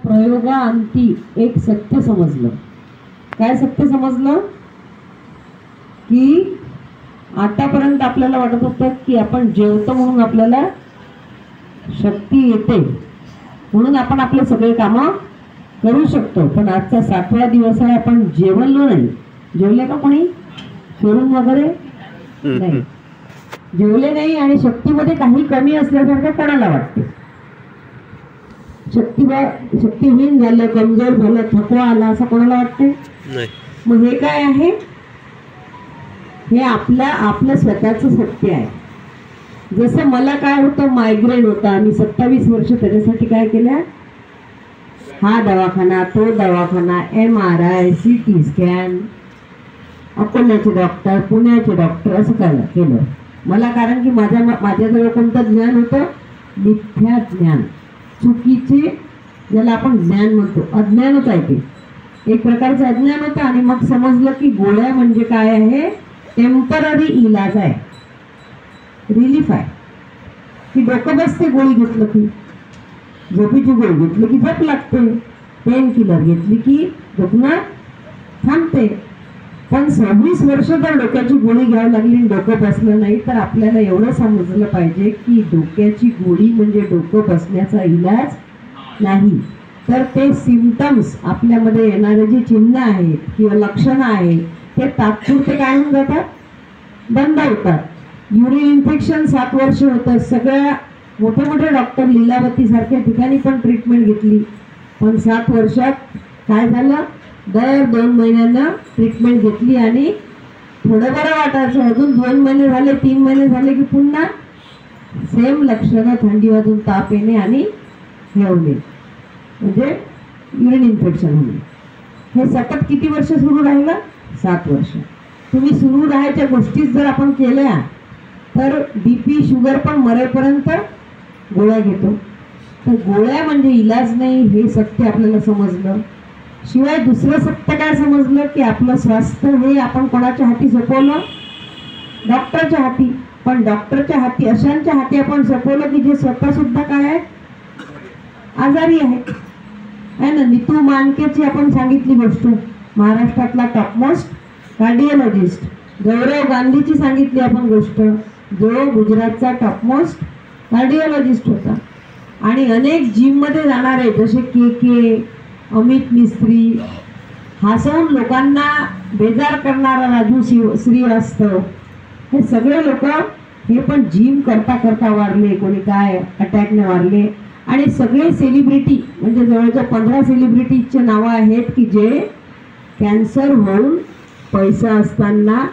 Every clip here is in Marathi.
प्रयोगाअंती एक सत्य समजलं. काय सत्य समजलं? की आतापर्यंत आपल्याला वाटत होतं की आपण जेवतो म्हणून आपल्याला शक्ती येते, म्हणून आपण आपले सगळे कामं करू शकतो. पण आजचा 7वा दिवस आहे, आपण जेवलो नाही. जेवले का कोणी? फिरून वगैरे नाही, जेवले नाही. आणि शक्तीमध्ये काही कमी असल्यासारखं कोणाला वाटते? शक्तिहीन झालं, कमजोर झालं, थकवा आला असं कोणाला वाटते? मग हे काय आहे? हे आपलं स्वतःचं सत्य आहे. जसं मला काय होतं, मायग्रेन होता, मी 27 वर्ष त्याच्यासाठी काय केलं, हा दवाखाना तो दवाखाना, MRI, CT स्कॅन, अकोल्याचे डॉक्टर, पुण्याचे डॉक्टर, असं केलं मला. कारण की माझ्याजवळ कोणतं ज्ञान होतं? मिथ्या ज्ञान, चुकीचे, ज्याला आपण ज्ञान म्हणतो. अज्ञानच आहे ते, एक प्रकारचं अज्ञान होतं. आणि मग समजलं की गोळ्या म्हणजे काय आहे? टेम्पररी इलाज आहे, रिलीफ आहे. की डोकं बसते गोळी घेतलं की, झोपीची गोळी घेतली की झोप लागते, पेन किलर घेतली की दुखणं थांबते. पण 26 वर्ष जर डोक्याची गोळी घ्यावी लागली, डोकं बसलं नाही, तर आपल्याला एवढं समजलं पाहिजे की डोक्याची गोळी म्हणजे डोकं बसण्याचा इलाज नाही, तर ते सिम्पटम्स, आपल्यामध्ये येणारे जे चिन्ह आहेत किंवा लक्षणं आहेत ते तात्पुरते काय होऊन जातात? बंद होतात. युरिन इन्फेक्शन 7 वर्ष होतं, सगळ्या मोठे डॉक्टर लीलावती सारख्या ठिकाणी पण ट्रीटमेंट घेतली, पण 7 वर्षात काय झालं? दर 2 महिन्यांना ट्रीटमेंट घेतली आणि थोडं बरं वाटायचं. अजून 2 महिने झाले, 3 महिने झाले की पुन्हा सेम लक्षणं, थंडी वाजून ताप येणे आणि हेवणे, म्हणजे युरिन इन्फेक्शन होणे. हे सतत किती वर्ष सुरू राहिलं? 7 वर्ष. तुम्ही सुरू राहायच्या गोष्टीच जर आपण केल्या तर BP शुगर पण मरेपर्यंत गोळ्या घेतो. तर गोळ्या म्हणजे इलाज नाही, हे सत्य आपल्याला समजलं. शिवाय दुसरं सत्य काय समजलं? की आपलं स्वास्थ्य हे आपण कोणाच्या हाती सोपवलं? डॉक्टरच्या हाती. पण डॉक्टरच्या हाती, अशांच्या हाती आपण सोपवलं की जे स्वतः सुद्धा काय आहे? आजारी आहे ना. नीतू मानकेची आपण सांगितली गोष्ट, महाराष्ट्रातला टॉपमोस्ट कार्डिओलॉजिस्ट. गौरव गांधीची सांगितली आपण गोष्ट, जो गुजरातचा टॉपमोस्ट कार्डिओलॉजिस्ट होता. आणि अनेक जिममध्ये जाणारे जसे KK, अमित मिस्त्री, हसवून लोकांना बेजार करणारा राजू श्रीवास्तव, हे सगळे लोक हे पण जिम करता करता वारले, कोणी काय अटॅकने वारले. आणि सगळे सेलिब्रिटी, म्हणजे जवळजवळ 15 सेलिब्रिटीचे नावं आहेत की जे कॅन्सर होऊन पैसा असताना,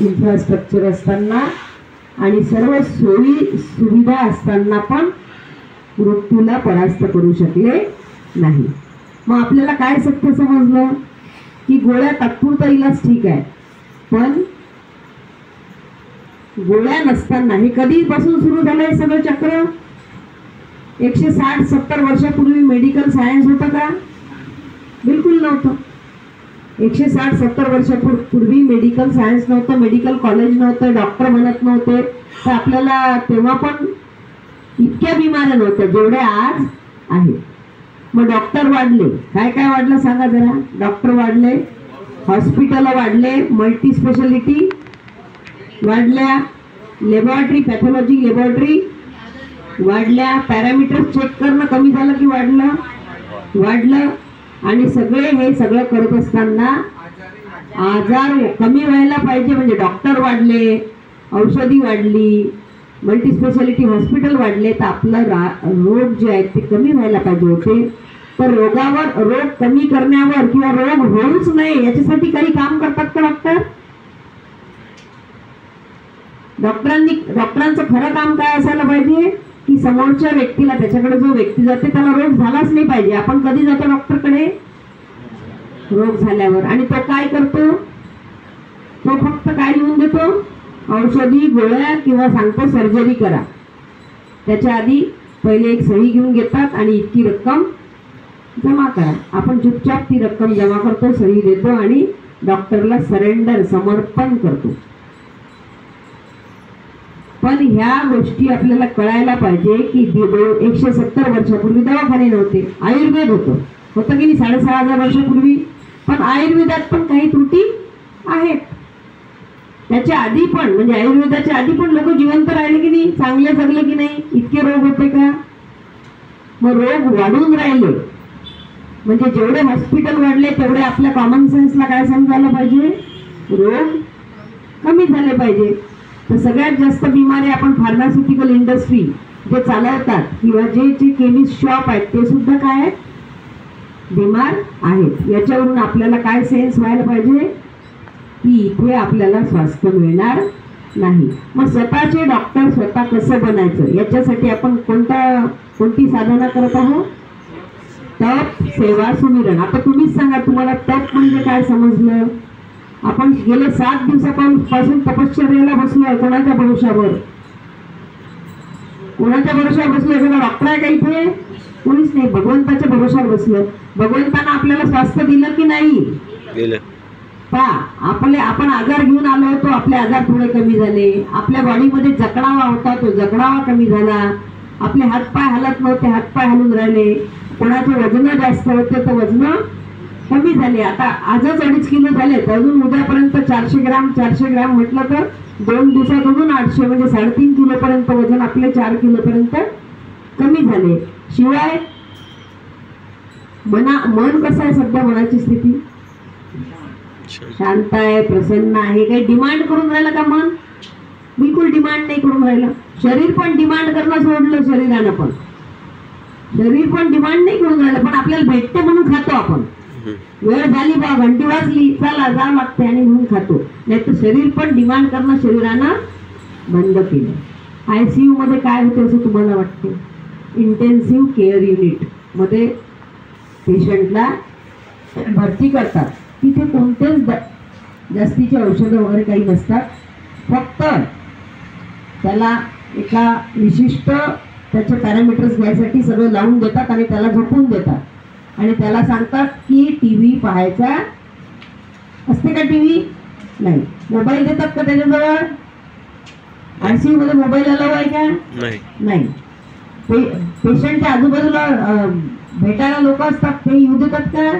इन्फ्रास्ट्रक्चर असताना आणि सर्व सोयी सुविधा असताना पण मृत्यूला परास्त करू शकले नाही. मग आपल्याला काय सत्य समजलं? की गोळ्या तात्पुरता इलाज ठीक आहे, पण गोळ्या नसताना, हे कधीपासून सुरू झालं हे सगळं चक्र? 160-70 वर्षापूर्वी मेडिकल सायन्स होतं का? बिलकुल नव्हतं. 160-70 वर्षापूर्वी मेडिकल सायन्स नव्हतं, मेडिकल कॉलेज नव्हतं, डॉक्टर बनत नव्हते. तर आपल्याला तेव्हा पण इतक्या बिमाऱ्या नव्हत्या जेवढ्या आज आहेत. मग डॉक्टर वाढले, काय काय वाढलं सांगा जरा? डॉक्टर वाढले, हॉस्पिटल वाढले, मल्टी स्पेशालिटी वाढल्या, लॅबोरेटरी, पॅथॉलॉजी लॅबोरेटरी वाढल्या, पॅरामीटर चेक करणं कमी झालं की वाढलं. आणि हे सगळं करत असताना आजार कमी व्हायला पाहिजे, म्हणजे डॉक्टर वाढले, औषधी वाढली, मल्टी स्पेशालिटी हॉस्पिटल वाढले, तर आपलं रोग जे आहेत ते कमी व्हायला पाहिजे होते. तर रोग कमी करण्यावर किंवा रोग होऊच नये याच्यासाठी काही काम करतात का डॉक्टर? डॉक्टरांचं खरं काम काय असायला पाहिजे? की समोरच्या व्यक्तीला, त्याच्याकडे जो व्यक्ती जाते त्याला रोग झालाच नाही पाहिजे. आपण कधी जातो डॉक्टरकडे? रोग झाल्यावर. आणि तो काय करतो? तो फक्त काय लिहून देतो? औषधी गोळ्या, किंवा सांगतो सर्जरी करा. त्याच्या आधी पहिले एक सही घेऊन घेतात आणि इतकी रक्कम जमा करा. आपण चुपचाप ती रक्कम जमा करतो, सही देतो आणि डॉक्टरला समर्पण करतो. पण पण ह्या गोष्टी आपल्याला कळायला पाहिजे की 170 वर्षापूर्वी दवाखाने नव्हते, आयुर्वेद होतं की नाही 6,500 वर्षापूर्वी. पण आयुर्वेदात पण काही त्रुटी आहेत. त्याच्या आधी पण म्हणजे आयुर्वेदाच्या आधी पण लोक जिवंत राहिले की नाही, चांगले जगले की नाही, इतके रोग होते का? मग रोग वाढून राहिले म्हणजे जेवढे हॉस्पिटल वाढले तेवढे आपल्या कॉमन सेन्सला काय समजायला पाहिजे, रोग कमी झाले पाहिजे. तर सगळ्यात जास्त बिमारी आपण फार्मास्युटिकल इंडस्ट्री जे चालवतात किंवा जे केमिस्ट शॉप आहेत ते सुद्धा काय आहेत, बिमार आहेत. याच्यावरून आपल्याला काय सेन्स व्हायला पाहिजे की इथे आपल्याला स्वास्थ्य मिळणार नाही. मग स्वतःचे डॉक्टर स्वतः कसं बनायचं याच्यासाठी आपण कोणती साधना करत आहोत, तप सेवा सुमिरण. आता तुम्हीच सांगा, तुम्हाला तप म्हणजे काय समजलं? आपण गेले 7 दिवसापासून तपश्चर्याला बसलोय. कोणाच्या भरोशावर? कोणाच्या भरोशावर बसलो? एखादा डॉक्टर आहे का इथे? कोणीच नाही. भगवंताच्या भरोशावर बसलो. भगवंतानं आपल्याला स्वास्थ्य दिलं की नाही? आपण आजार घेऊन आलो होतो, आपले आजार थोडे कमी झाले. आपल्या बॉडीमध्ये जकडावा होता, तो जकडावा कमी झाला. आपले हातपाय हलत नव्हते, हातपाय हलून राहिले. कोणाचे वजन जास्त होते तर वजन कमी झाले. आता आजच 2.5 किलो झाले, तर अजून उद्यापर्यंत 400 ग्रॅम म्हटलं तर 2 दिवसात अजून 800 म्हणजे 3.5 किलो पर्यंत वजन आपले 4 किलो पर्यंत कमी झाले. शिवाय मन कसं आहे सध्या? मनाची स्थिती शांत आहे, प्रसन्न आहे. काही डिमांड करून राहिलं का मन? बिलकुल डिमांड नाही करून राहिलं. शरीर पण डिमांड करणं सोडलं, शरीरानं पण. शरीर पण डिमांड नाही करून राहिलं, पण आपल्याला भेटते म्हणून खातो आपण. वेळ झाली बा, घंटी वाजली, चला जा लागते आणि म्हणून खातो. नाही तर शरीर पण डिमांड करणं शरीरानं बंद केलं. ICU मध्ये काय होते असं तुम्हाला वाटते? इंटेन्सिव्ह केअर युनिट मध्ये पेशंटला भरती करतात. तिथे कोणतेच जास्तीचे औषधं वगैरे काही नसतात. फक्त त्याला एका विशिष्ट त्याचे पॅरामीटर्स घ्यायसाठी सगळं लावून देतात आणि त्याला झोपून देतात आणि त्याला सांगतात की टीव्ही पाहायचा असते का? टीव्ही नाही. मोबाईल देतात का त्याच्याजवळ? ICU मध्ये मोबाईल अलाव आहे का? नाही. पेशंटच्या आजूबाजूला भेटायला लोक असतात, ते येऊ देतात का?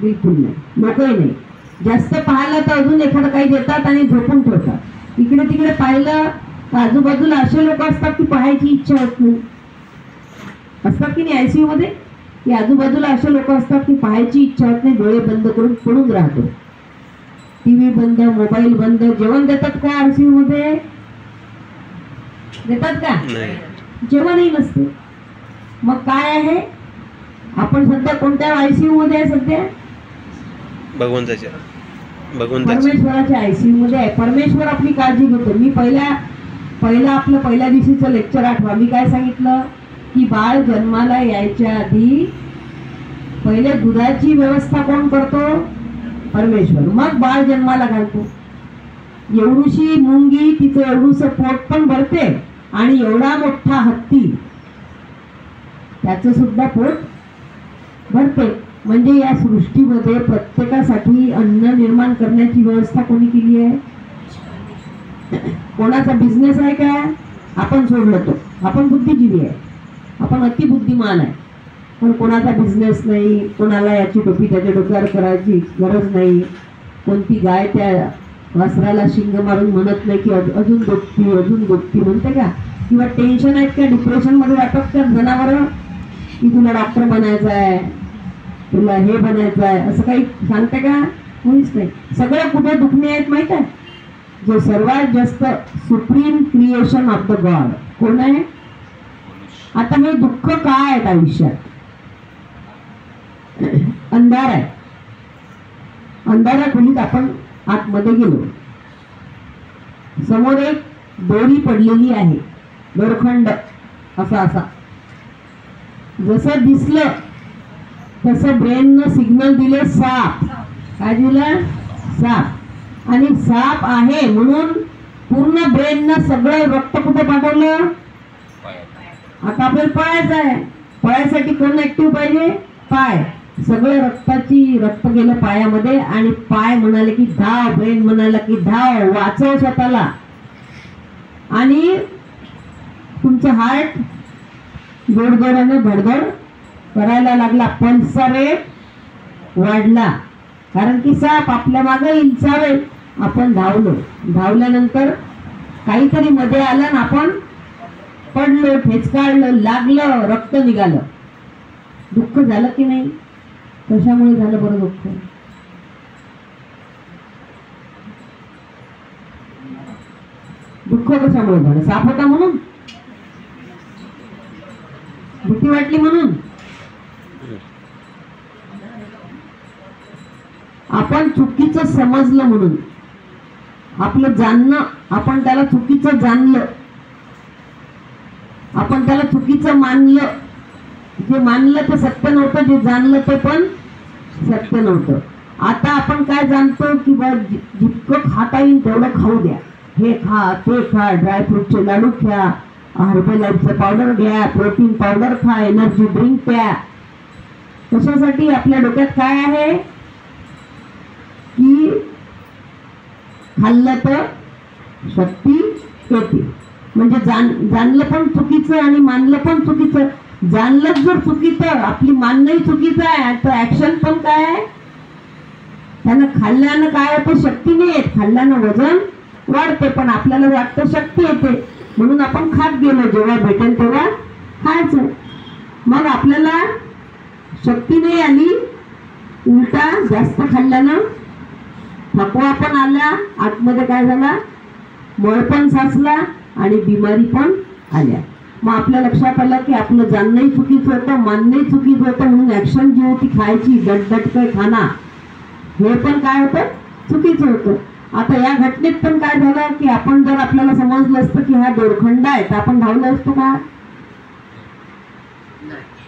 बिलकुल नाही. लोकही नाही. जास्त पाहायला तर अजून एखादं काही देतात आणि झोपून ठेवतात. इकडे तिकडे पाहिलं तर आजूबाजूला असे लोक असतात की पाहायची इच्छा होत नाही. असतात की नाही ICU मध्ये? की आजूबाजूला असे लोक असतात की पाहायची इच्छा होत नाही, डोळे बंद करून पडून राहतो. टीव्ही बंद, मोबाईल बंद. जेवण देतात का ICU मध्ये? देतात का? जेवणही नसते. मग काय आहे? आपण सध्या कोणत्या ICU मध्ये आहे? सध्या भगवंताच्या परमेश्वराच्या ICU मध्ये आहे. परमेश्वर आपली काळजी घेतो. मी पहिल्या दिवशीचं लेक्चर आठवा. मी काय सांगितलं की बाळ जन्माला यायच्या आधी पहिले दुधाची व्यवस्था कोण करतो? परमेश्वर. मग बाळ जन्माला घालतो. एवढूशी मुंगी, तिचं एवढूसं पोट पण भरते आणि एवढा मोठा हत्ती त्याचं सुद्धा पोट भरते. म्हणजे या सृष्टीमध्ये प्रत्येकासाठी अन्न निर्माण करण्याची व्यवस्था कोणी केली आहे? कोणाचा बिझनेस आहे का? आपण सोडलं तो. आपण बुद्धिजीवी आहे, आपण अतिबुद्धिमान आहे. पण कोणाचा बिझनेस नाही. कोणाला याची टोपी त्याच्या डोक्यावर करायची गरज नाही. कोणती गाय त्या वासराला शिंग मारून म्हणत नाही की अजून गोपती म्हणते का? किंवा टेन्शन आहेत का? डिप्रेशन मध्ये वाटत का जनावरं की तुला डॉक्टर बनायचं आहे, तुला हे बनायचं आहे, असं काही सांगते का? कोणीच नाही. सगळं कुठे दुखणे आहेत माहित आहे? जो सर्वात जास्त supreme creation of the God कोण आहे? आता हे दुःख काय आहेत आयुष्यात? अंधार आहे. अंधारा खोलीत आपण आतमध्ये गेलो. समोर एक दोरी पडलेली आहे, दोरखंड असा. जसं दिसलं तसं ब्रेननं सिग्नल दिले साप. काय दिलं? साप. आणि साप आहे म्हणून पूर्ण ब्रेननं सगळं रक्त कुठे पाठवलं? आता आपल्याला पळायचं आहे. पळायसाठी कोण ऍक्टिव्ह पाहिजे? पाय. सगळं रक्त गेलं पायामध्ये आणि पाय म्हणाले की धाव, ब्रेन म्हणाला की धाव, वाचव स्वतःला. आणि तुमचं हार्ट जोरजोराने धडधड करायला लागला, पल्सचा रेट वाढला, कारण की साप आपल्या मागे येईल चावेल. आपण धावलो, धावल्यानंतर काहीतरी मध्ये आलं ना आपण पडलो, ठेचकाळलं, लागलं, रक्त निघालं. दुःख झालं की नाही? कशामुळे झालं बरं दुःख? दुःख कशामुळे झालं? साप होता म्हणून? भीती वाटली म्हणून? आपण चुकीचं समजलं म्हणून, आपलं जाणणं, आपण त्याला चुकीचं जाणलं, आपण त्याला चुकीचं मानलं. जे मानलं ते सत्य नव्हतं, जे जाणलं ते पण सत्य नव्हतं. आता आपण काय जाणतो की बा जितकं खाता येईल तेवढं खाऊ द्या, हे खा, ते खा, ड्रायफ्रूटचे लाडू घ्या, हर्बलाइफचं पावडर घ्या, प्रोटीन पावडर खा, एनर्जी ड्रिंक प्या. कशासाठी? आपल्या डोक्यात काय आहे की खाल्लं तर शक्ती येते. म्हणजे जाणलं पण चुकीचं आणि मानलं पण चुकीचं. जाणलं जर चुकीचं, आपली मानणंही चुकीचं आहे, तर ऍक्शन पण काय आहे? त्यानं खाल्ल्यानं काय होतं? शक्ती नाही येत. खाल्ल्यानं वजन वाढते, पण आपल्याला वाटतं शक्ती येते, म्हणून आपण खात गेलो. जेव्हा भेटेल तेव्हा खायचं. मग आपल्याला शक्ती नाही आली, उलटा जास्त खाल्ल्यानं थकवा पण आला, आतमध्ये काय झाला? मळ पण साचला आणि बिमारी पण आल्या. मग आपल्या लक्षात आलं की आपलं जाणणंही चुकीचं होतं, मानणंही चुकीचं होतं, म्हणून ऍक्शन जी होती खायची, दटदटकं खाना, हे पण काय होतं? चुकीचं होतं. आता या घटनेत पण काय झालं की आपण जर आपल्याला समजलं असतं की हा दोरखंड आहे, तर आपण धावलो असतो का?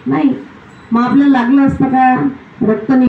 नाही. मग आपल्याला लागलं असतं का? रक्त